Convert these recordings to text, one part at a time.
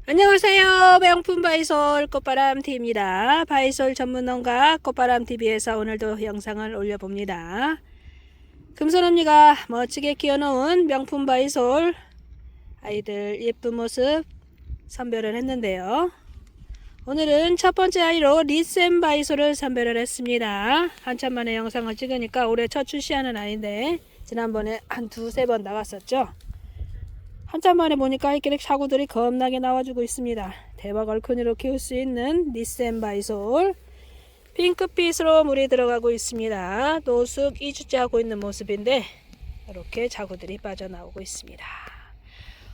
안녕하세요. 명품 바이솔 꽃바람TV입니다. 바이솔 전문농가 꽃바람TV에서 오늘도 영상을 올려봅니다. 금손언니가 멋지게 키워놓은 명품 바이솔 아이들 예쁜 모습 선별을 했는데요. 오늘은 첫 번째 아이로 리센 바이솔을 선별을 했습니다. 한참 만에 영상을 찍으니까 올해 첫 출시하는 아이인데 지난번에 한 두세 번 나갔었죠. 한참 만에 보니까 이렇게 사구들이 겁나게 나와주고 있습니다. 대박 얼큰이로 키울 수 있는 리센 바이솔 핑크빛으로 물이 들어가고 있습니다. 노숙 2주째 하고 있는 모습인데 이렇게 자구들이 빠져나오고 있습니다.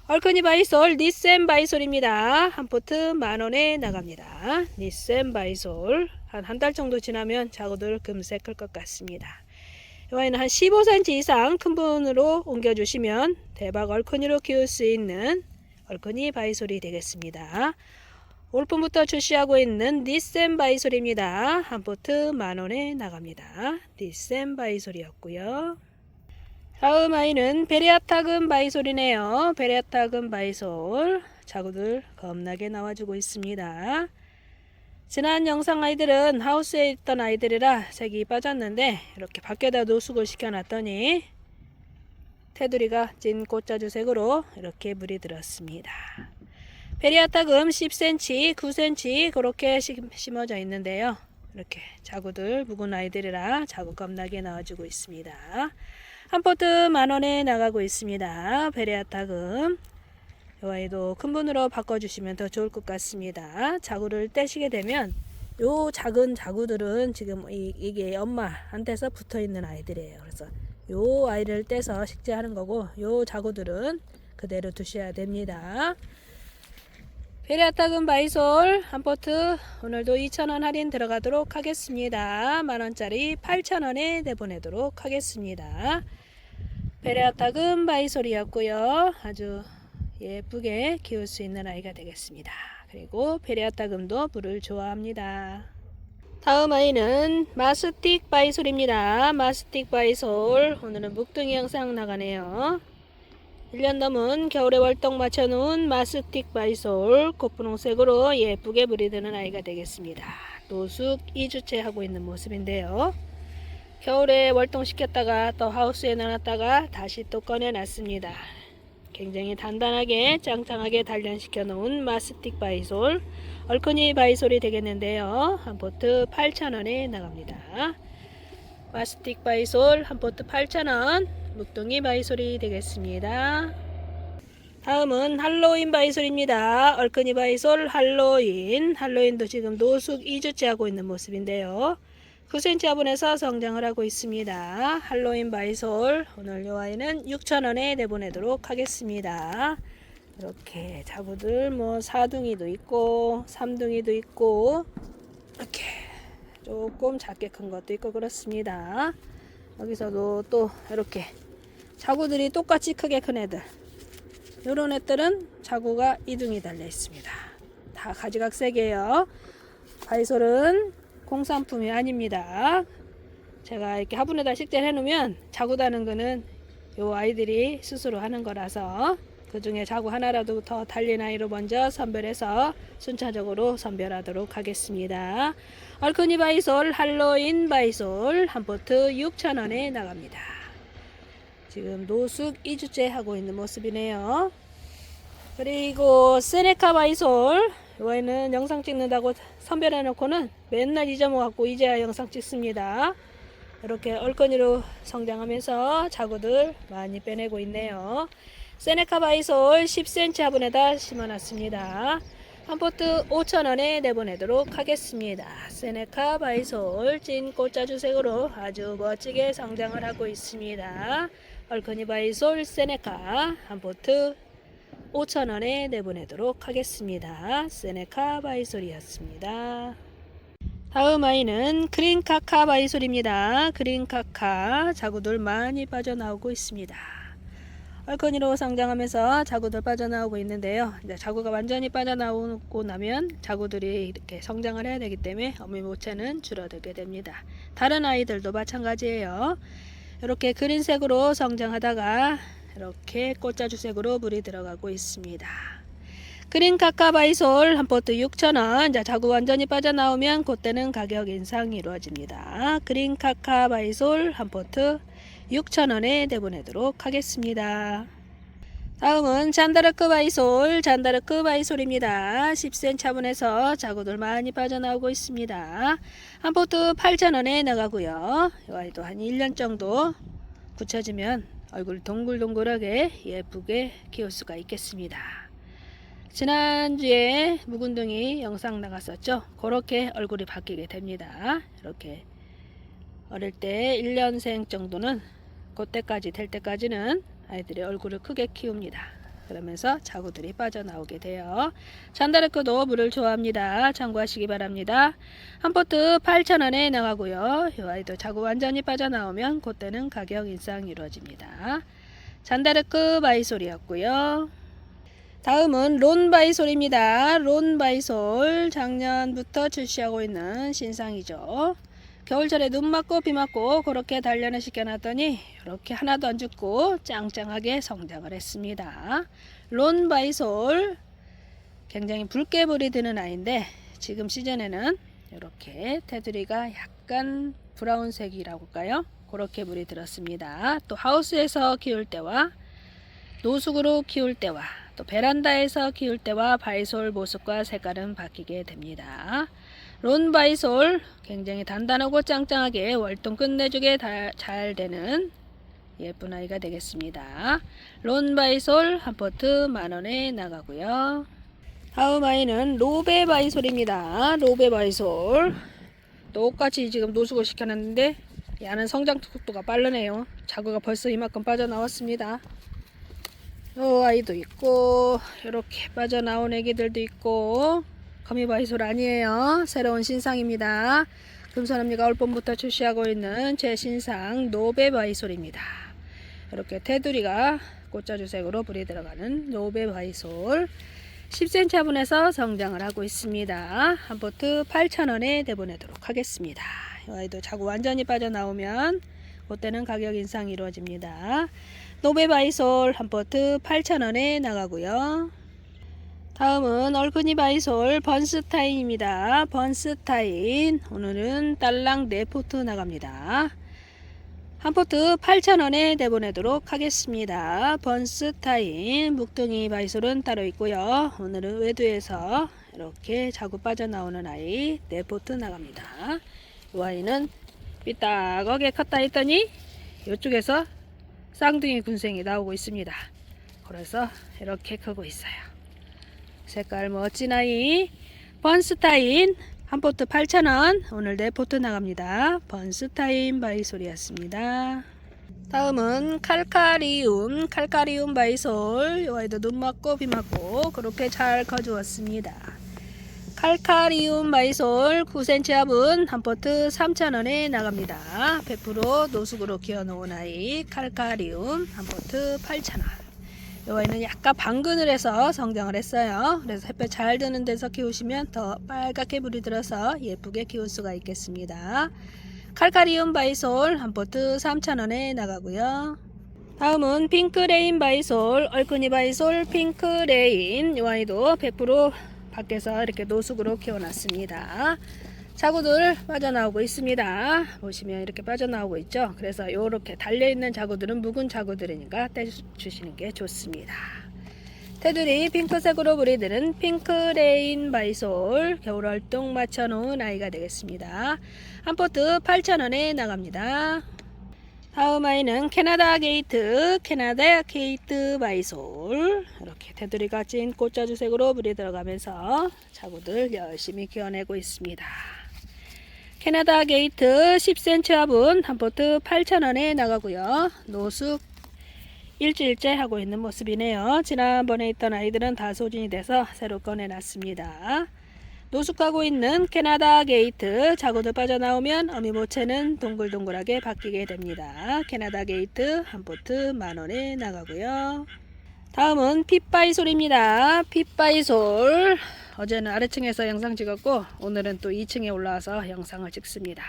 얼큰이 바이솔 리센 바이솔입니다. 한 포트 10,000원에 나갑니다. 리센 바이솔 한 달 정도 지나면 자구들 금세 클 것 같습니다. 이 아이는 한 15cm 이상 큰 분으로 옮겨주시면 대박 얼큰이로 키울 수 있는 얼큰이 바이솔이 되겠습니다. 올봄부터 출시하고 있는 리센 바이솔입니다. 한 포트 10,000원에 나갑니다. 리센 바이솔이었고요. 다음 아이는 베레아타금 바이솔이네요. 베레아타금 바이솔 자구들 겁나게 나와주고 있습니다. 지난 영상 아이들은 하우스에 있던 아이들이라 색이 빠졌는데 이렇게 밖에다 노숙을 시켜놨더니 테두리가 찐 꽃자주색으로 이렇게 물이 들었습니다. 베리아타금 10cm, 9cm 그렇게 심어져 있는데요. 이렇게 자구들 묵은 아이들이라 자구 겁나게 나와주고 있습니다. 한 포트 10,000원에 나가고 있습니다. 베리아타금 이 아이도 큰 분으로 바꿔주시면 더 좋을 것 같습니다. 자구를 떼시게 되면 요 작은 자구들은 지금 이게 엄마한테서 붙어있는 아이들이에요. 그래서 요 아이를 떼서 식재하는 거고 요 자구들은 그대로 두셔야 됩니다. 베레아타금 바이솔 한 포트 오늘도 2,000원 할인 들어가도록 하겠습니다. 만원짜리 8,000원에 내보내도록 하겠습니다. 베레아타금 바이솔이었고요. 아주 예쁘게 키울 수 있는 아이가 되겠습니다. 그리고 베레아타금도 물을 좋아합니다. 다음 아이는 마스틱 바이솔입니다. 마스틱 바이솔 오늘은 묵둥이 영상 나가네요. 1년 넘은 겨울에 월동 맞춰놓은 마스틱 바이솔 꽃분홍색으로 예쁘게 물이 드는 아이가 되겠습니다. 노숙 2주째 하고 있는 모습인데요. 겨울에 월동시켰다가 또 하우스에 넣어놨다가 다시 또 꺼내놨습니다. 굉장히 단단하게 짱짱하게 단련시켜 놓은 마스틱 바이솔 얼큰이 바이솔이 되겠는데요. 한 포트 8,000원에 나갑니다. 마스틱 바이솔 한 포트 8,000원 묵둥이 바이솔이 되겠습니다. 다음은 할로윈 바이솔입니다. 얼큰이 바이솔 할로윈도 지금 노숙 2주째 하고 있는 모습인데요. 9cm 화분에서 성장을 하고 있습니다. 할로윈 바이솔 오늘 이 아이는 6,000원에 내보내도록 하겠습니다. 이렇게 자구들 뭐 4둥이도 있고 3둥이도 있고 이렇게 조금 작게 큰 것도 있고 그렇습니다. 여기서도 또 이렇게 자구들이 똑같이 크게 큰 애들 이런 애들은 자구가 2둥이 달려 있습니다. 다 가지각색이에요. 바이솔은 공산품이 아닙니다. 제가 이렇게 화분에다 식재를 해놓으면 자구 다는 거는 요 아이들이 스스로 하는 거라서 그 중에 자구 하나라도 더 달린 아이로 먼저 선별해서 순차적으로 선별하도록 하겠습니다. 얼큰이 바이솔 할로윈 바이솔 한 포트 6,000원에 나갑니다. 지금 노숙 2주째 하고 있는 모습이네요. 그리고 세네카 바이솔 이거는 영상 찍는다고 선별해 놓고는 맨날 잊어먹고 이제야 영상 찍습니다. 이렇게 얼큰이로 성장하면서 자구들 많이 빼내고 있네요. 세네카 바이솔 10cm 화분에다 심어놨습니다. 한 포트 5,000원에 내보내도록 하겠습니다. 세네카 바이솔 찐 꽃자주색으로 아주 멋지게 성장을 하고 있습니다. 얼큰이 바이솔 세네카 한 포트 5,000원에 내보내도록 하겠습니다. 세네카 바이솔이었습니다. 다음 아이는 그린카카 바이솔입니다. 그린카카 자구들 많이 빠져나오고 있습니다. 얼큰이로 성장하면서 자구들 빠져나오고 있는데요. 이제 자구가 완전히 빠져나오고 나면 자구들이 이렇게 성장을 해야 되기 때문에 어미 모체는 줄어들게 됩니다. 다른 아이들도 마찬가지예요. 이렇게 그린색으로 성장하다가 이렇게 꽃자주색으로 물이 들어가고 있습니다. 그린카카 바이솔 한 포트 6,000원. 자, 자구 완전히 빠져나오면 그때는 가격 인상이 이루어집니다. 그린카카 바이솔 한 포트 6,000원에 내보내도록 하겠습니다. 다음은 잔다르크 바이솔, 잔다르크 바이솔입니다. 10cm 차분해서 자구들 많이 빠져나오고 있습니다. 한 포트 8,000원에 나가고요. 이 아이도 한 1년 정도 굳혀지면 얼굴 동글동글하게 예쁘게 키울 수가 있겠습니다. 지난주에 묵은둥이 영상 나갔었죠. 그렇게 얼굴이 바뀌게 됩니다. 이렇게 어릴 때 1년생 정도는 그때까지 될 때까지는 아이들의 얼굴을 크게 키웁니다. 그러면서 자구들이 빠져나오게 돼요. 잔다르크도 물을 좋아합니다. 참고하시기 바랍니다. 한 포트 8,000원에 나가고요. 이 아이도 자구 완전히 빠져나오면 그때는 가격 인상이 이루어집니다. 잔다르크 바이솔이었고요. 다음은 론 바이솔입니다. 론 바이솔 작년부터 출시하고 있는 신상이죠. 겨울철에 눈 맞고 비 맞고 그렇게 단련을 시켜놨더니 이렇게 하나도 안 죽고 짱짱하게 성장을 했습니다. 론 바이솔 굉장히 붉게 불이 드는 아이인데 지금 시즌에는 이렇게 테두리가 약간 브라운색이라고 할까요? 그렇게 불이 들었습니다. 또 하우스에서 키울 때와 노숙으로 키울 때와 또 베란다에서 키울 때와 바이솔 모습과 색깔은 바뀌게 됩니다. 론 바이솔 굉장히 단단하고 짱짱하게 월동 끝내주게 잘 되는 예쁜 아이가 되겠습니다. 론 바이솔 한 포트 만원에 나가고요. 다음 아이는 로베 바이솔입니다. 로베 바이솔 똑같이 지금 노숙을 시켜놨는데 얘는 성장 속도가 빠르네요. 자구가 벌써 이만큼 빠져나왔습니다. 이 아이도 있고 이렇게 빠져나온 애기들도 있고 거미바이솔 아니에요. 새로운 신상입니다. 금산업리가 올 봄부터 출시하고 있는 제 신상 노베바이솔입니다. 이렇게 테두리가 꽃자주색으로 불이 들어가는 노베바이솔 10cm 화분에서 성장을 하고 있습니다. 한 포트 8,000원에 내보내도록 하겠습니다. 이 아이도 자구 완전히 빠져나오면 그때는 가격 인상이 이루어집니다. 노베바이솔 한 포트 8,000원에 나가고요. 다음은 얼큰이 바이솔 번스타인입니다. 번스타인 오늘은 딸랑 4포트 나갑니다. 한 포트 8,000원에 내보내도록 하겠습니다. 번스타인 묵둥이 바이솔은 따로 있고요. 오늘은 외두에서 이렇게 자구 빠져나오는 아이 4포트 나갑니다. 이 아이는 삐딱하게 컸다 했더니 이쪽에서 쌍둥이 군생이 나오고 있습니다. 그래서 이렇게 크고 있어요. 색깔 멋진 아이 번스타인 한 포트 8,000원 오늘 4포트 나갑니다. 번스타인 바이솔이었습니다. 다음은 칼카리움 바이솔 이 아이도 눈 맞고 비 맞고 그렇게 잘 커주었습니다. 칼카리움 바이솔 9cm 합은 한 포트 3,000원에 나갑니다. 100% 노숙으로 키워놓은 아이 칼카리움 한 포트 8,000원. 이 아이는 약간 방근을 해서 성장을 했어요. 그래서 햇볕 잘 드는 데서 키우시면 더 빨갛게 불이 들어서 예쁘게 키울 수가 있겠습니다. 칼카리움 바이솔 한 포트 3,000원에 나가고요. 다음은 핑크레인 바이솔 얼큰이 바이솔 핑크레인 이 아이도 100% 밖에서 이렇게 노숙으로 키워놨습니다. 자구들 빠져나오고 있습니다. 보시면 이렇게 빠져나오고 있죠. 그래서 이렇게 달려있는 자구들은 묵은 자구들이니까 떼주시는 게 좋습니다. 테두리 핑크색으로 불이드는 핑크레인 바이솔 겨울활동 맞춰놓은 아이가 되겠습니다. 한 포트 8,000원에 나갑니다. 다음 아이는 캐나다 게이트 바이솔 이렇게 테두리가 찐 꽃자주색으로 불이 들어가면서 자구들 열심히 키워내고 있습니다. 캐나다 게이트 10cm 화분 한 포트 8,000원에 나가고요. 노숙 일주일째 하고 있는 모습이네요. 지난번에 있던 아이들은 다 소진이 돼서 새로 꺼내놨습니다. 노숙하고 있는 캐나다 게이트 자구들 빠져나오면 어미모체는 동글동글하게 바뀌게 됩니다. 캐나다 게이트 한 포트 만원에 나가고요. 다음은 핏바이솔입니다. 핏바이솔 어제는 아래층에서 영상 찍었고 오늘은 또 2층에 올라와서 영상을 찍습니다.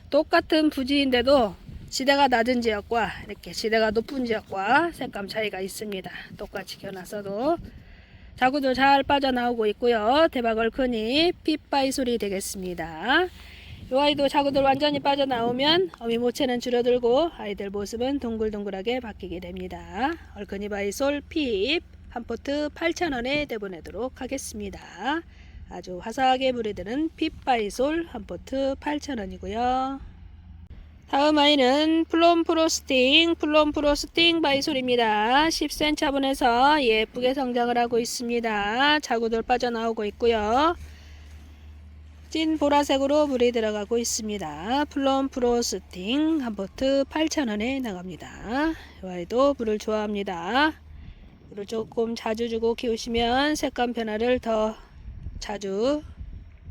똑같은 부지인데도 지대가 낮은 지역과 이렇게 지대가 높은 지역과 색감 차이가 있습니다. 똑같이 키워놨어도 자구도 잘 빠져나오고 있고요. 대박 얼큰이 핏바이솔이 되겠습니다. 이 아이도 자구들 완전히 빠져나오면 어미 모체는 줄어들고 아이들 모습은 동글동글하게 바뀌게 됩니다. 얼큰이 바이솔 핍 한 포트 8,000원에 내보내도록 하겠습니다. 아주 화사하게 물이 드는 핍바이솔 한 포트 8,000원이고요. 다음 아이는 플롬 프로스팅 바이솔입니다. 10cm 화분에서 예쁘게 성장을 하고 있습니다. 자구들 빠져나오고 있고요. 찐 보라색으로 물이 들어가고 있습니다. 플롬 프로스팅 한 포트 8,000원에 나갑니다. 이 아이도 물을 좋아합니다. 물을 조금 자주 주고 키우시면 색감 변화를 더 자주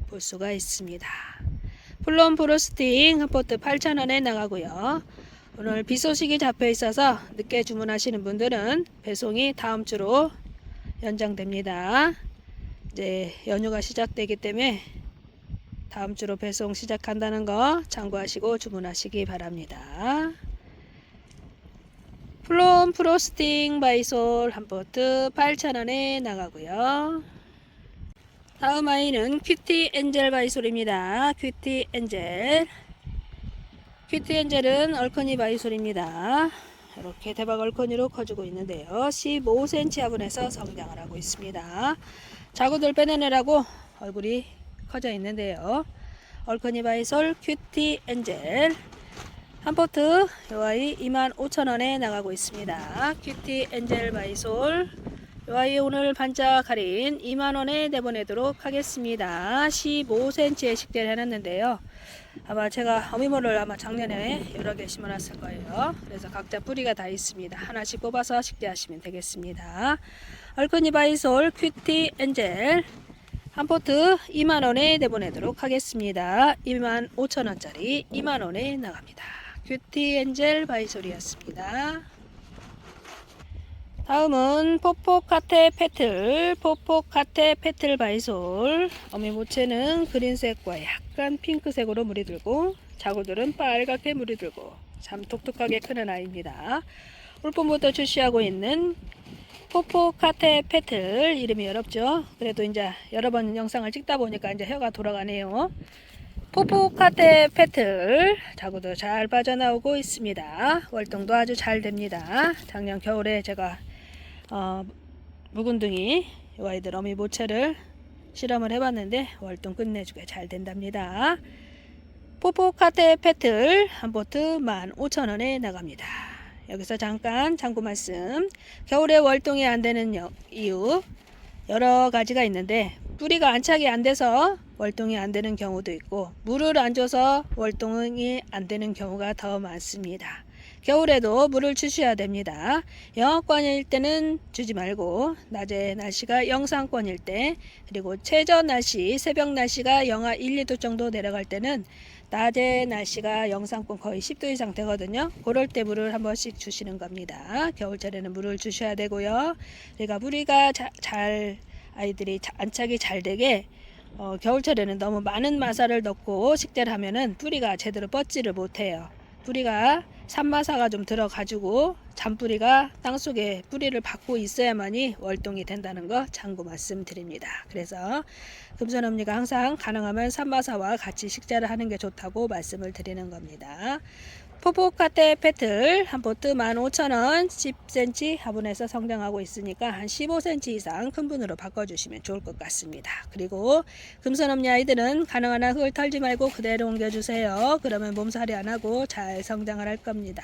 볼 수가 있습니다. 플롬 프로스팅 한 포트 8,000원에 나가고요. 오늘 비 소식이 잡혀 있어서 늦게 주문하시는 분들은 배송이 다음 주로 연장됩니다. 이제 연휴가 시작되기 때문에 다음 주로 배송 시작한다는 거 참고하시고 주문하시기 바랍니다. 플롬 프로스팅 바이솔 한 포트 8,000원에 나가고요. 다음 아이는 큐티 엔젤 바이솔입니다. 큐티 엔젤은 얼커니 바이솔입니다. 이렇게 대박 얼커니로 커지고 있는데요. 15cm 화분에서 성장을 하고 있습니다. 자구들 빼내느라고 얼굴이 커져 있는데요. 얼커니 바이솔 큐티 엔젤 한 포트 이 아이 25,000원에 나가고 있습니다. 큐티 엔젤 바이솔 이 아이 오늘 반짝 할인 2만원에 내보내도록 하겠습니다. 15cm에 식재를 해놨는데요. 아마 제가 어미모를 아마 작년에 여러 개 심어놨을 거예요. 그래서 각자 뿌리가 다 있습니다. 하나씩 뽑아서 식재하시면 되겠습니다. 얼큰이 바이솔 큐티 엔젤 한 포트 2만원에 내보내도록 하겠습니다. 25,000원짜리 2만원에 나갑니다. 큐티 엔젤 바이솔이었습니다. 다음은 포포카테 페틀 바이솔. 어미 모체는 그린색과 약간 핑크색으로 물이 들고 자구들은 빨갛게 물이 들고 참 독특하게 크는 아이입니다. 올봄부터 출시하고 있는 포포카테 페틀. 이름이 어렵죠. 그래도 이제 여러 번 영상을 찍다 보니까 이제 혀가 돌아가네요. 포포카테 페틀 자구도 잘 빠져나오고 있습니다. 월동도 아주 잘 됩니다. 작년 겨울에 제가 묵은둥이 이 아이들 어미 모체를 실험을 해봤는데 월동 끝내주게 잘 된답니다. 포포카테 페틀 한 포트 15,000원에 나갑니다. 여기서 잠깐 참고 말씀. 겨울에 월동이 안 되는 이유 여러 가지가 있는데 뿌리가 안착이 안 돼서 월동이 안 되는 경우도 있고 물을 안 줘서 월동이 안 되는 경우가 더 많습니다. 겨울에도 물을 주셔야 됩니다. 영하권일 때는 주지 말고 낮에 날씨가 영상권일 때 그리고 최저 날씨 새벽 날씨가 영하 1, 2도 정도 내려갈 때는 낮에 날씨가 영상권 거의 10도 이상 되거든요. 그럴 때 물을 한 번씩 주시는 겁니다. 겨울철에는 물을 주셔야 되고요. 그러니까 뿌리가 아이들이 안착이 잘 되게 겨울철에는 너무 많은 마사를 넣고 식재를 하면은 뿌리가 제대로 뻗지를 못해요. 뿌리가 산마사가 좀 들어가지고 잔뿌리가 땅속에 뿌리를 받고 있어야만이 월동이 된다는 거 참고 말씀드립니다. 그래서 금손언니가 항상 가능하면 산마사와 같이 식재를 하는 게 좋다고 말씀을 드리는 겁니다. 포포카테 페틀 한 포트 15,000원 10cm 화분에서 성장하고 있으니까 한 15cm 이상 큰 분으로 바꿔주시면 좋을 것 같습니다. 그리고 금손언니 아이들은 가능한 한 흙을 털지 말고 그대로 옮겨주세요. 그러면 몸살이 안 하고 잘 성장을 할 겁니다.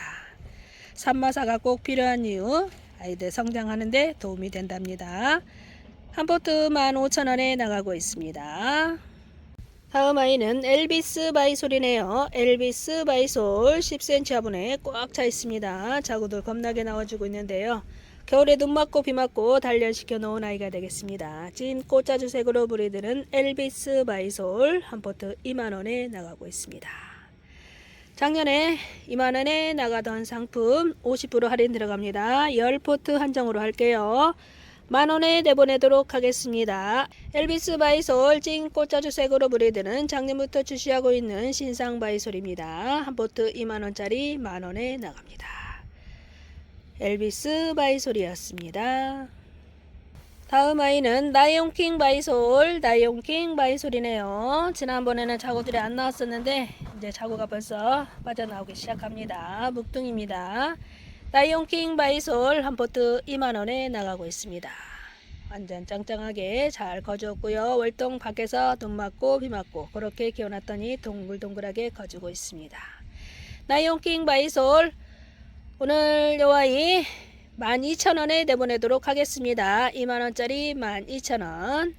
산마사가 꼭 필요한 이유 아이들 성장하는데 도움이 된답니다. 한 포트 15,000원에 나가고 있습니다. 다음 아이는 엘비스 바이솔이네요. 엘비스 바이솔 10cm 화분에 꽉 차 있습니다. 자구들 겁나게 나와주고 있는데요. 겨울에 눈 맞고 비 맞고 단련시켜 놓은 아이가 되겠습니다. 찐 꽃자주색으로 물이 드는 엘비스 바이솔 한 포트 2만원에 나가고 있습니다. 작년에 2만원에 나가던 상품 50% 할인 들어갑니다. 10포트 한정으로 할게요. 만원에 내보내도록 하겠습니다. 엘비스 바이솔 찐 꽃자주색으로 물이 드는 작년부터 출시하고 있는 신상 바이솔입니다. 한 포트 2만원짜리 만원에 나갑니다. 엘비스 바이솔이었습니다. 다음 아이는 나이온킹 바이솔, 나이온킹 바이솔이네요. 지난번에는 자구들이 안 나왔었는데 이제 자구가 벌써 빠져나오기 시작합니다. 묵둥입니다. 나이온킹 바이솔 한 포트 2만원에 나가고 있습니다. 완전 짱짱하게 잘 거주었고요. 월동 밖에서 눈 맞고 비 맞고 그렇게 키워놨더니 동글동글하게 거주고 있습니다. 나이온킹 바이솔 오늘 요 아이 12,000원에 내보내도록 하겠습니다. 2만원짜리 12,000원.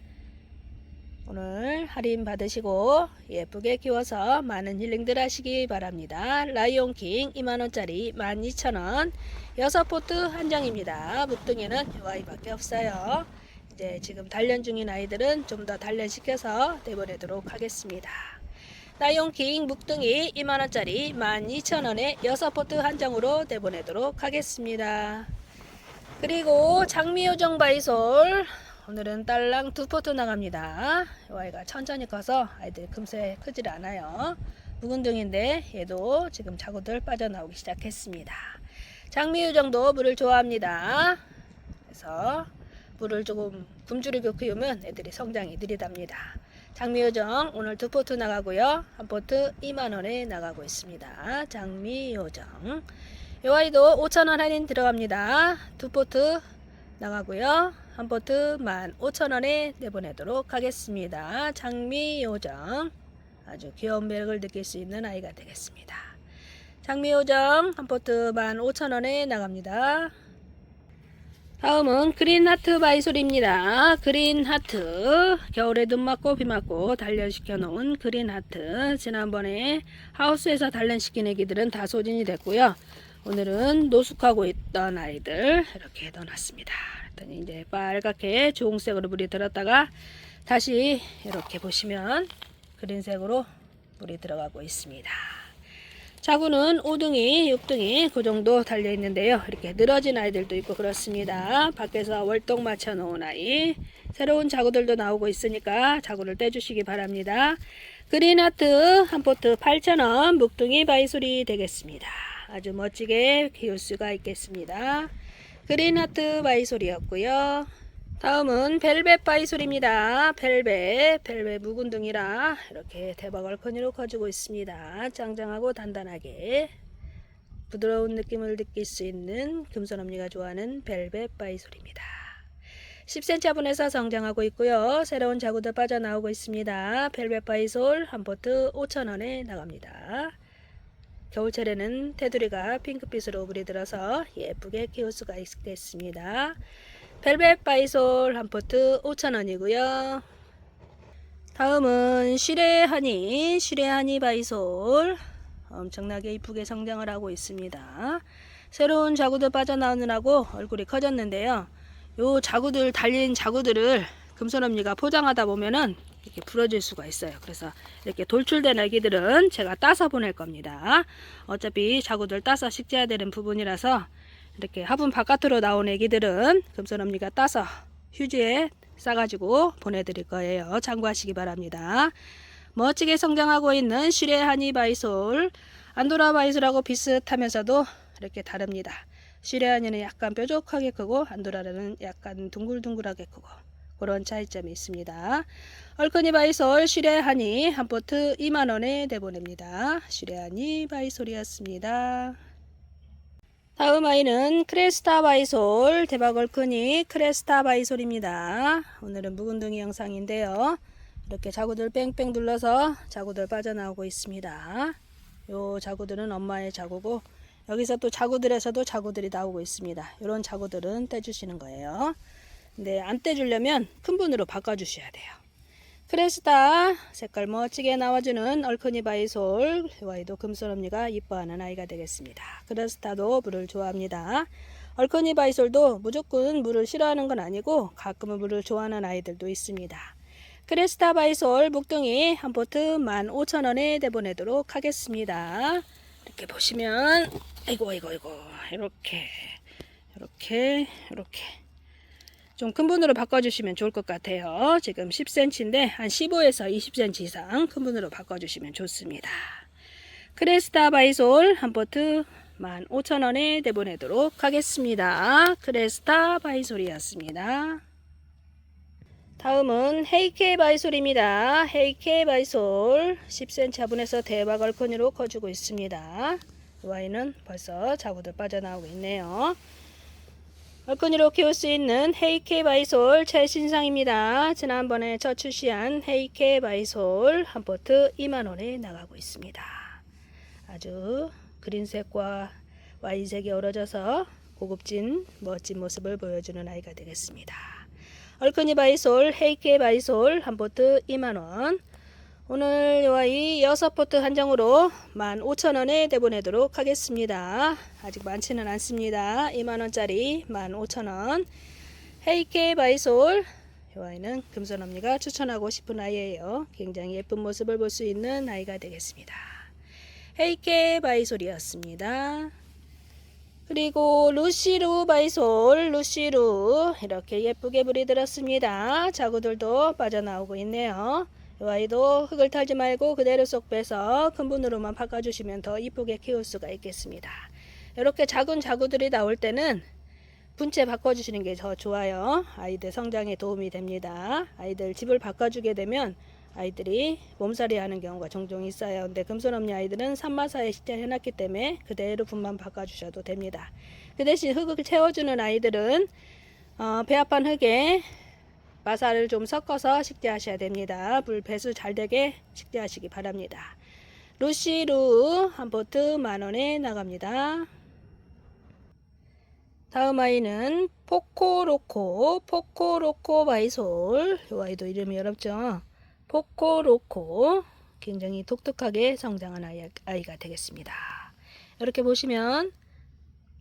오늘 할인 받으시고 예쁘게 키워서 많은 힐링들 하시기 바랍니다. 라이온킹 2만원짜리 12,000원. 6포트 한정입니다. 묵둥이는 이 아이밖에 없어요. 이제 지금 단련 중인 아이들은 좀 더 단련시켜서 내보내도록 하겠습니다. 나이온킹 묵둥이 2만원짜리 12,000원에 6포트 한정으로 내보내도록 하겠습니다. 그리고 장미요정 바이솔 오늘은 딸랑 2포트 나갑니다. 이 아이가 천천히 커서 아이들 금세 크질 않아요. 묵은둥인데 얘도 지금 자구들 빠져나오기 시작했습니다. 장미요정도 물을 좋아합니다. 그래서 물을 조금 굶주리고 키우면 애들이 성장이 느리답니다. 장미요정 오늘 2포트 나가고요. 1포트 2만원에 나가고 있습니다. 장미요정 이 아이도 5,000원 할인 들어갑니다. 2포트 나가고요. 1포트 15,000원에 내보내도록 하겠습니다. 장미요정 아주 귀여운 매력을 느낄 수 있는 아이가 되겠습니다. 장미요정 1포트 15,000원에 나갑니다. 다음은 그린하트 바이솔입니다. 그린하트 겨울에 눈 맞고 비 맞고 단련시켜 놓은 그린하트 지난번에 하우스에서 단련시킨 애기들은 다 소진이 됐고요. 오늘은 노숙하고 있던 아이들 이렇게 넣어놨습니다. 그랬더니 이제 빨갛게 주홍색으로 물이 들었다가 다시 이렇게 보시면 그린색으로 물이 들어가고 있습니다. 자구는 5둥이, 6둥이 그 정도 달려 있는데요. 이렇게 늘어진 아이들도 있고 그렇습니다. 밖에서 월동 맞춰 놓은 아이 새로운 자구들도 나오고 있으니까 자구를 떼주시기 바랍니다. 그린하트 1포트 8,000원 묵둥이 바이솔이 되겠습니다. 아주 멋지게 키울 수가 있겠습니다. 그린하트 바이솔이었고요. 다음은 벨벳 바이솔입니다. 벨벳 묵은둥이라 이렇게 대박 얼큰이로 커지고 있습니다. 짱짱하고 단단하게 부드러운 느낌을 느낄 수 있는 금손언니가 좋아하는 벨벳 바이솔입니다. 10cm 화분에서 성장하고 있고요. 새로운 자구도 빠져나오고 있습니다. 벨벳 바이솔 1포트 5,000원에 나갑니다. 겨울철에는 테두리가 핑크빛으로 물이 들어서 예쁘게 키울 수가 있겠습니다. 벨벳 바이솔 1포트 5,000원이고요. 다음은 시레하니 바이솔 엄청나게 이쁘게 성장을 하고 있습니다. 새로운 자구들 빠져나오느라고 얼굴이 커졌는데요. 요 자구들 달린 자구들을 금손언니가 포장하다 보면은 이렇게 부러질 수가 있어요. 그래서 이렇게 돌출된 애기들은 제가 따서 보낼 겁니다. 어차피 자구들 따서 식재해야 되는 부분이라서 이렇게 화분 바깥으로 나온 애기들은 금손언니가 따서 휴지에 싸가지고 보내드릴 거예요. 참고하시기 바랍니다. 멋지게 성장하고 있는 시레하니 바이솔 안도라 바이솔하고 비슷하면서도 이렇게 다릅니다. 시레하니는 약간 뾰족하게 크고 안도라는 약간 둥글둥글하게 크고 그런 차이점이 있습니다. 얼큰이 바이솔 시레하니 1포트 2만원에 내보냅니다. 시레하니 바이솔이었습니다. 다음 아이는 크레스타 바이솔 대박 얼큰이 크레스타 바이솔입니다. 오늘은 묵은둥이 영상인데요. 이렇게 자구들 뺑뺑 눌러서 자구들 빠져나오고 있습니다. 요 자구들은 엄마의 자구고 여기서 또 자구들에서도 자구들이 나오고 있습니다. 이런 자구들은 떼주시는 거예요. 근데 안 떼주려면 큰 분으로 바꿔주셔야 돼요. 크레스타 색깔 멋지게 나와주는 얼큰이 바이솔 이 아이도 금손언니가 이뻐하는 아이가 되겠습니다. 크레스타도 물을 좋아합니다. 얼큰이 바이솔도 무조건 물을 싫어하는 건 아니고 가끔은 물을 좋아하는 아이들도 있습니다. 크레스타 바이솔 묵둥이 1포트 15,000원에 내보내도록 하겠습니다. 이렇게 보시면 아이고 이렇게 좀 큰 분으로 바꿔주시면 좋을 것 같아요. 지금 10cm인데 한 15에서 20cm 이상 큰 분으로 바꿔주시면 좋습니다. 크레스타 바이솔 1포트 15,000원에 내보내도록 하겠습니다. 크레스타 바이솔이었습니다. 다음은 헤이케 바이솔입니다. 헤이케 바이솔 10cm 화분에서 대박 얼큰이로 커주고 있습니다. 이 아이는 벌써 자구들 빠져나오고 있네요. 얼큰이로 키울 수 있는 헤이케 바이솔 최신상입니다. 지난번에 첫 출시한 헤이케 바이솔 한 포트 2만원에 나가고 있습니다. 아주 그린색과 와인색이 어우러져서 고급진 멋진 모습을 보여주는 아이가 되겠습니다. 얼큰이 바이솔 헤이케 바이솔 한 포트 2만원. 오늘 이 아이 6포트 한정으로 15,000원에 내보내도록 하겠습니다. 아직 많지는 않습니다. 2만원짜리 15,000원. 헤이케 바이솔, 이 아이는 금손언니가 추천하고 싶은 아이예요. 굉장히 예쁜 모습을 볼 수 있는 아이가 되겠습니다. 헤이케 바이솔이었습니다. 그리고 루시루 바이솔, 루시루 이렇게 예쁘게 물이 들었습니다. 자구들도 빠져나오고 있네요. 이 아이도 흙을 털지 말고 그대로 쏙 빼서 큰 분으로만 바꿔주시면 더 이쁘게 키울 수가 있겠습니다. 이렇게 작은 자구들이 나올 때는 분체 바꿔주시는 게 더 좋아요. 아이들 성장에 도움이 됩니다. 아이들 집을 바꿔주게 되면 아이들이 몸살이 하는 경우가 종종 있어요. 근데 금손언니 아이들은 산마사에 식재해놨기 때문에 그대로 분만 바꿔주셔도 됩니다. 그 대신 흙을 채워주는 아이들은 배합한 흙에 마사를 좀 섞어서 식재하셔야 됩니다. 물 배수 잘 되게 식재하시기 바랍니다. 루시루 한 포트 만원에 나갑니다. 다음 아이는 포코로코, 포코로코 바이솔. 이 아이도 이름이 어렵죠. 포코로코, 굉장히 독특하게 성장한 아이가 되겠습니다. 이렇게 보시면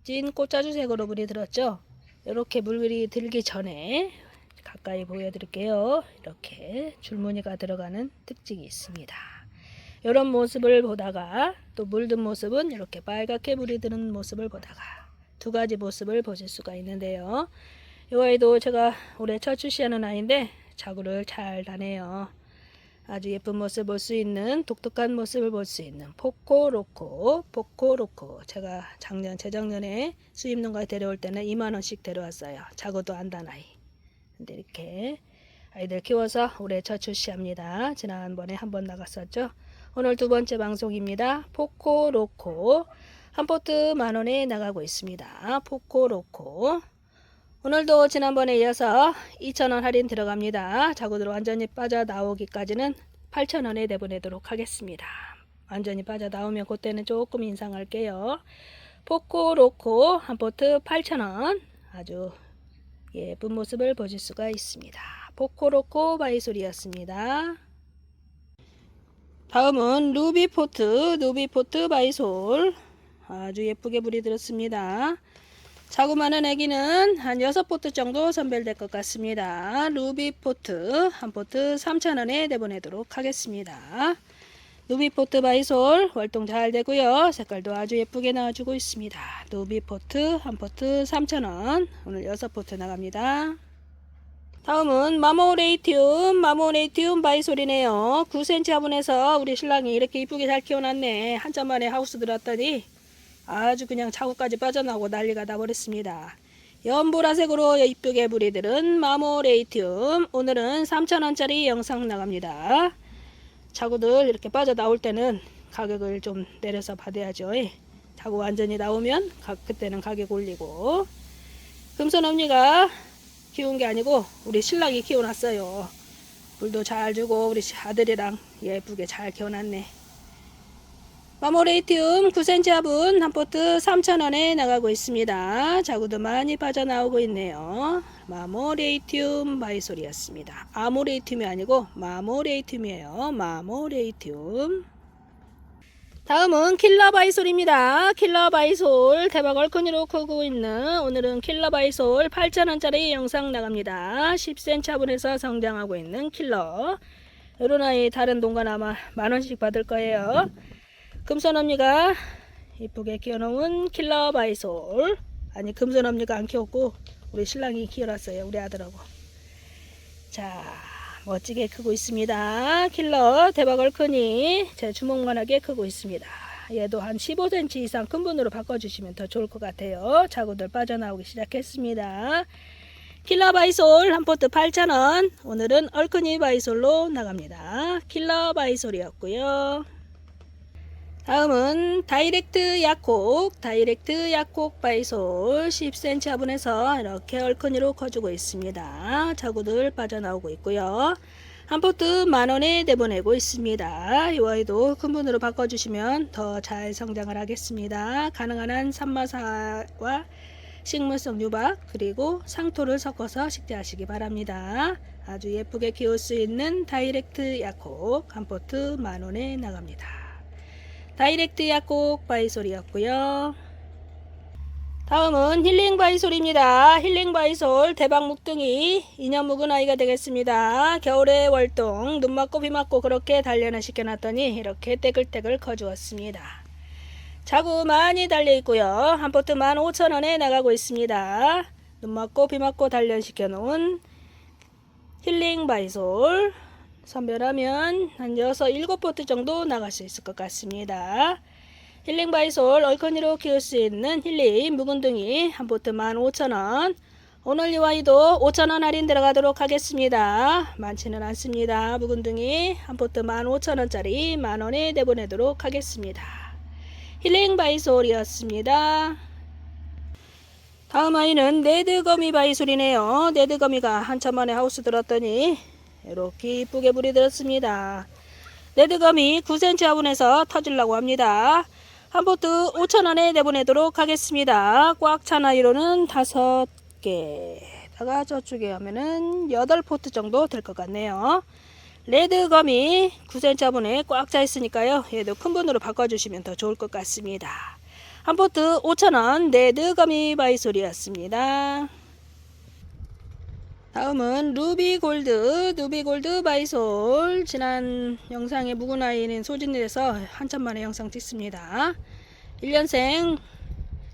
찐 꽃자주색으로 물이 들었죠. 이렇게 물이 들기 전에 가까이 보여드릴게요. 이렇게 줄무늬가 들어가는 특징이 있습니다. 이런 모습을 보다가 또 물든 모습은 이렇게 빨갛게 물이 드는 모습을 보다가 두 가지 모습을 보실 수가 있는데요. 이 아이도 제가 올해 첫 출시하는 아이인데 자구를 잘 다네요. 아주 예쁜 모습 볼 수 있는, 독특한 모습을 볼 수 있는 포코로코, 포코로코. 제가 재작년에 수입농가에 데려올 때는 2만원씩 데려왔어요. 자구도 안 단 아이. 근데 이렇게 아이들 키워서 올해 첫 출시합니다. 지난번에 한번 나갔었죠. 오늘 두 번째 방송입니다. 포코로코 한 포트 만원에 나가고 있습니다. 포코로코. 오늘도 지난번에 이어서 2,000원 할인 들어갑니다. 자구들 완전히 빠져나오기까지는 8,000원에 내보내도록 하겠습니다. 완전히 빠져나오면 그때는 조금 인상할게요. 포코로코 한 포트 8,000원. 아주 예쁜 모습을 보실 수가 있습니다. 포코로코 바이솔이었습니다. 다음은 루비포트, 루비포트 바이솔. 아주 예쁘게 물이 들었습니다. 자구 많은 애기는 한 6포트 정도 선별될 것 같습니다. 루비포트 한 포트 3,000원에 내보내도록 하겠습니다. 루비포트 바이솔 활동 잘 되고요. 색깔도 아주 예쁘게 나와주고 있습니다. 루비포트 한 포트 3,000원. 오늘 6포트 나갑니다. 다음은 마모레이티움, 마모레이티움 바이솔이네요. 9cm 화분에서 우리 신랑이 이렇게 이쁘게 잘 키워놨네. 한참 만에 하우스 들었더니 아주 그냥 자구까지 빠져나오고 난리가 나버렸습니다. 연보라색으로 이쁘게 물이 들은 마모레이티움. 오늘은 3,000원짜리 영상 나갑니다. 자구들 이렇게 빠져나올 때는 가격을 좀 내려서 받아야죠. 자구 완전히 나오면 그때는 가격 올리고. 금손언니가 키운 게 아니고 우리 신랑이 키워놨어요. 물도 잘 주고 우리 아들이랑 예쁘게 잘 키워놨네. 마모레이티움 9cm 화분 한 포트 3,000원에 나가고 있습니다. 자구도 많이 빠져나오고 있네요. 마모레이티움 바이솔이었습니다. 아모레이티움이 아니고 마모레이티움이에요. 마모레이티움. 다음은 킬러 바이솔입니다. 킬러 바이솔 대박 얼큰이로 크고 있는 오늘은 킬러 바이솔 8,000원짜리 영상 나갑니다. 10cm 화분에서 성장하고 있는 킬러. 이런 아이 다른 동간 아마 만원씩 받을 거예요. 금손언니가 이쁘게 키워놓은 킬러 바이솔. 아니 금손언니가 안 키웠고 우리 신랑이 키워놨어요. 우리 아들하고. 자 멋지게 크고 있습니다. 킬러 대박 얼큰이 제 주먹만하게 크고 있습니다. 얘도 한 15cm 이상 큰 분으로 바꿔주시면 더 좋을 것 같아요. 자구들 빠져나오기 시작했습니다. 킬러 바이솔 한 포트 8,000원. 오늘은 얼큰이 바이솔로 나갑니다. 킬러 바이솔이었고요. 다음은 다이렉트 약콕 바이솔 10cm 화분에서 이렇게 얼큰이로 커주고 있습니다. 자구들 빠져나오고 있고요. 한 포트 만원에 내보내고 있습니다. 이 아이도 큰 분으로 바꿔주시면 더 잘 성장을 하겠습니다. 가능한 한 산마사와 식물성 유박 그리고 상토를 섞어서 식재하시기 바랍니다. 아주 예쁘게 키울 수 있는 다이렉트 약콕 한 포트 만원에 나갑니다. 다이렉트 약콕 바이솔이었고요. 다음은 힐링 바이솔입니다. 힐링 바이솔 대박 묵둥이 2년 묵은 아이가 되겠습니다. 겨울에 월동 눈 맞고 비 맞고 그렇게 단련을 시켜놨더니 이렇게 떼글떼글 커주었습니다. 자구 많이 달려있고요. 한 포트 15,000원에 나가고 있습니다. 눈 맞고 비 맞고 단련시켜 놓은 힐링 바이솔 선별하면 한 6, 7포트 정도 나갈 수 있을 것 같습니다. 힐링 바이솔 얼큰이로 키울 수 있는 힐링 묵은둥이 한 포트 15,000원. 오늘 이 아이도 5,000원 할인 들어가도록 하겠습니다. 많지는 않습니다. 묵은둥이 한 포트 15,000원짜리 만원에 내보내도록 하겠습니다. 힐링 바이솔이었습니다. 다음 아이는 네드거미 바이솔이네요. 네드거미가 한참 만에 하우스 들었더니 이렇게 이쁘게 물이 들었습니다. 네드거미 9cm 화분에서 터지려고 합니다. 한 포트 5,000원에 내보내도록 하겠습니다. 꽉 찬 아이로는 5개다가 저쪽에 하면은 8포트 정도 될 것 같네요. 레드거미 9cm 화분에 꽉 차 있으니까요. 얘도 큰 분으로 바꿔주시면 더 좋을 것 같습니다. 한 포트 5,000원 레드거미 바이솔이었습니다. 다음은 루비골드 바이솔. 지난 영상에 묵은 아이는 소진돼서 한참 만에 영상 찍습니다. 1년생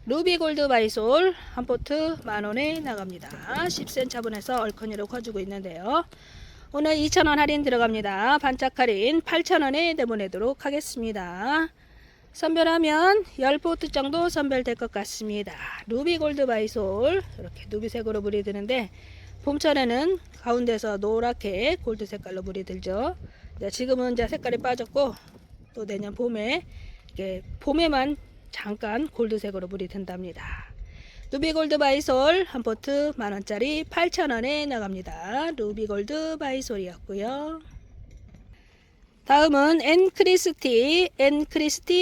루비골드 바이솔 한 포트 만원에 나갑니다. 10cm 화분에서 얼큰이로 커주고 있는데요. 오늘 2,000원 할인 들어갑니다. 반짝 할인 8,000원에 내보내도록 하겠습니다. 선별하면 10포트 정도 선별될 것 같습니다. 루비골드 바이솔 이렇게 누비색으로 물이 드는데 봄철에는 가운데서 노랗게 골드 색깔로 물이 들죠. 지금은 이제 색깔이 빠졌고 또 내년 봄에 봄에만 잠깐 골드색으로 물이 든답니다. 루비골드 바이솔 한 포트 만원짜리 8,000원에 나갑니다. 루비골드 바이솔이었고요. 다음은 엔크리스티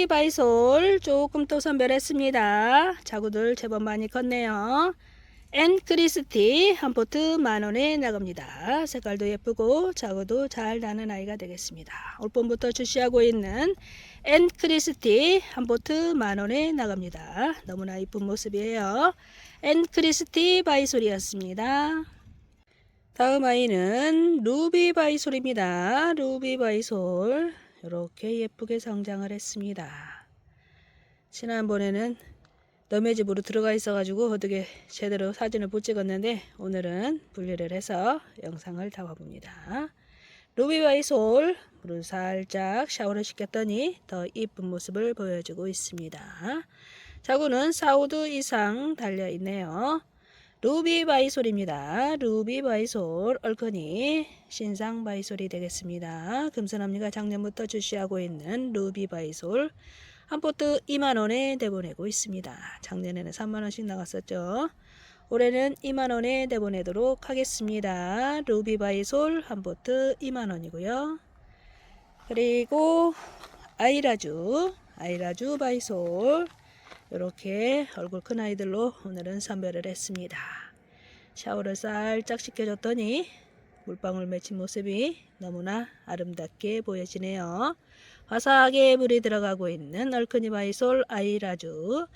바이솔 조금 또 선별했습니다. 자구들 제법 많이 컸네요. 엔크리스티 한 포트 만원에 나갑니다. 색깔도 예쁘고 자구도 잘 나는 아이가 되겠습니다. 올 봄부터 출시하고 있는 엔크리스티 한 포트 만원에 나갑니다. 너무나 이쁜 모습이에요. 엔크리스티 바이솔이었습니다. 다음 아이는 루비 바이솔입니다. 루비 바이솔 이렇게 예쁘게 성장을 했습니다. 지난번에는 남의 집으로 들어가 있어가지고 어떻게 제대로 사진을 못 찍었는데 오늘은 분리를 해서 영상을 담아봅니다. 루비 바이솔 물을 살짝 샤워를 시켰더니 더 이쁜 모습을 보여주고 있습니다. 자구는 4호두 이상 달려 있네요. 루비 바이솔입니다. 루비 바이솔 얼큰이 신상 바이솔이 되겠습니다. 금선언니가 작년부터 출시하고 있는 루비 바이솔 한 포트 2만원에 내보내고 있습니다. 작년에는 3만원씩 나갔었죠. 올해는 2만원에 내보내도록 하겠습니다. 루비 바이솔 한 포트 2만원이고요. 그리고 아이라주 바이솔 이렇게 얼굴 큰 아이들로 오늘은 선별을 했습니다. 샤워를 살짝 시켜줬더니 물방울 맺힌 모습이 너무나 아름답게 보여지네요. 화사하게 물이 들어가고 있는 얼큰이 바이솔 아이라주.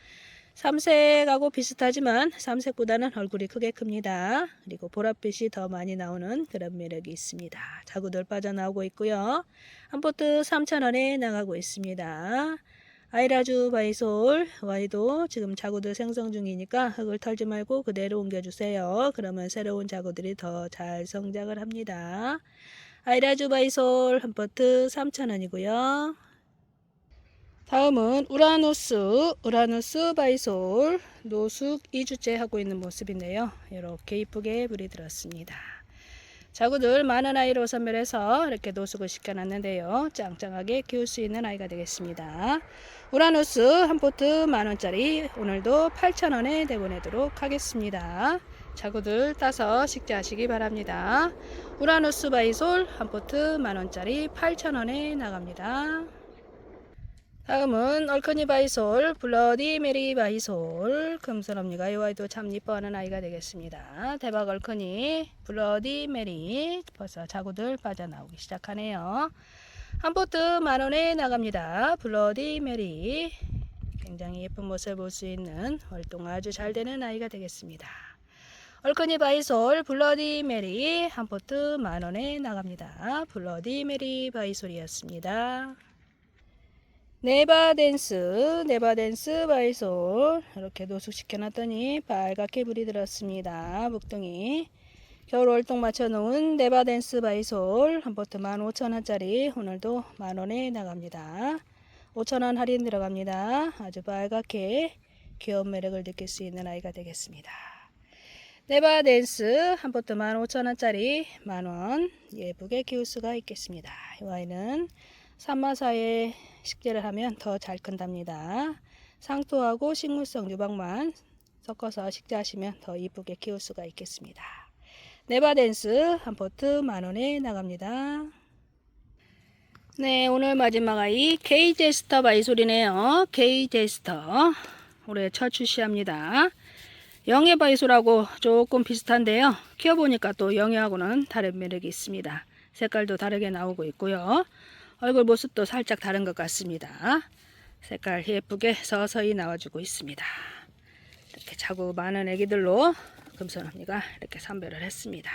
3색하고 비슷하지만 3색보다는 얼굴이 크게 큽니다. 그리고 보랏빛이 더 많이 나오는 그런 매력이 있습니다. 자구들 빠져나오고 있고요. 한 포트 3,000원에 나가고 있습니다. 아이라주 바이솔 와이도 지금 자구들 생성 중이니까 흙을 털지 말고 그대로 옮겨주세요. 그러면 새로운 자구들이 더 잘 성장을 합니다. 아이라주 바이솔 한 포트 3,000원이고요. 다음은 우라누스 바이솔 노숙 2주째 하고 있는 모습인데요. 이렇게 이쁘게 물이 들었습니다. 자구들 많은 아이로 선별해서 이렇게 노숙을 시켜놨는데요. 짱짱하게 키울 수 있는 아이가 되겠습니다. 우라누스 한 포트 만원짜리 오늘도 8,000원에 내보내도록 하겠습니다. 자구들 따서 식재하시기 바랍니다. 우라누스 바이솔 한 포트 만원짜리 8,000원에 나갑니다. 다음은 얼큰이 바이솔 블러디 메리 바이솔 금손합니다. 이 아이도 참 이뻐하는 아이가 되겠습니다. 대박 얼큰이 블러디 메리 벌써 자구들 빠져나오기 시작하네요. 한 포트 만원에 나갑니다. 블러디 메리 굉장히 예쁜 모습을 볼 수 있는 활동 아주 잘 되는 아이가 되겠습니다. 얼큰이 바이솔 블러디 메리 한 포트 만원에 나갑니다. 블러디 메리 바이솔이었습니다. 네바댄스 바이솔 이렇게 노숙시켜 놨더니 빨갛게 불이 들었습니다. 묵둥이 겨울 월동 맞춰 놓은 네바댄스 바이솔 한 포트 15,000원짜리 오늘도 만원에 나갑니다. 5,000원 할인 들어갑니다. 아주 빨갛게 귀여운 매력을 느낄 수 있는 아이가 되겠습니다. 네바댄스 한 포트 15,000원짜리 만원 예쁘게 키울 수가 있겠습니다. 이 아이는 산마사에 식재를 하면 더 잘 큰답니다. 상토하고 식물성 유박만 섞어서 식재하시면 더 이쁘게 키울 수가 있겠습니다. 네바댄스 한 포트 만원에 나갑니다. 네, 오늘 마지막 아이 K제스터 바이솔이네요. K제스터 올해 첫 출시합니다. 영예 바이솔하고 조금 비슷한데요. 키워보니까 또 영예하고는 다른 매력이 있습니다. 색깔도 다르게 나오고 있고요. 얼굴 모습도 살짝 다른 것 같습니다. 색깔 예쁘게 서서히 나와주고 있습니다. 이렇게 자구 많은 애기들로 금손언니가 이렇게 선별을 했습니다.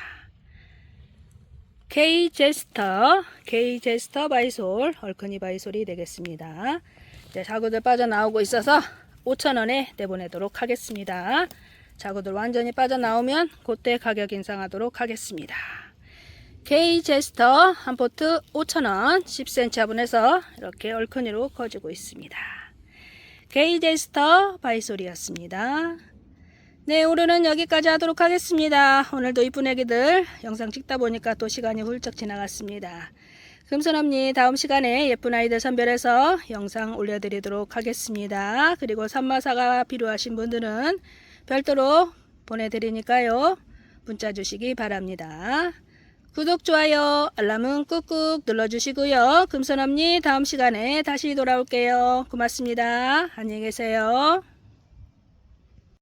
K제스터 바이솔 얼큰이 바이솔이 되겠습니다. 이제 자구들 빠져나오고 있어서 5,000원에 내보내도록 하겠습니다. 자구들 완전히 빠져나오면 그때 가격 인상하도록 하겠습니다. K제스터 한 포트 5,000원 10cm 화분에서 이렇게 얼큰이로 커지고 있습니다. K제스터 바이솔이었습니다. 네, 오늘은 여기까지 하도록 하겠습니다. 오늘도 이쁜 애기들 영상 찍다 보니까 또 시간이 훌쩍 지나갔습니다. 금손언니 다음 시간에 예쁜 아이들 선별해서 영상 올려드리도록 하겠습니다. 그리고 산마사가 필요하신 분들은 별도로 보내드리니까요. 문자 주시기 바랍니다. 구독, 좋아요, 알람은 꾹꾹 눌러주시고요. 금손언니 다음 시간에 다시 돌아올게요. 고맙습니다. 안녕히 계세요.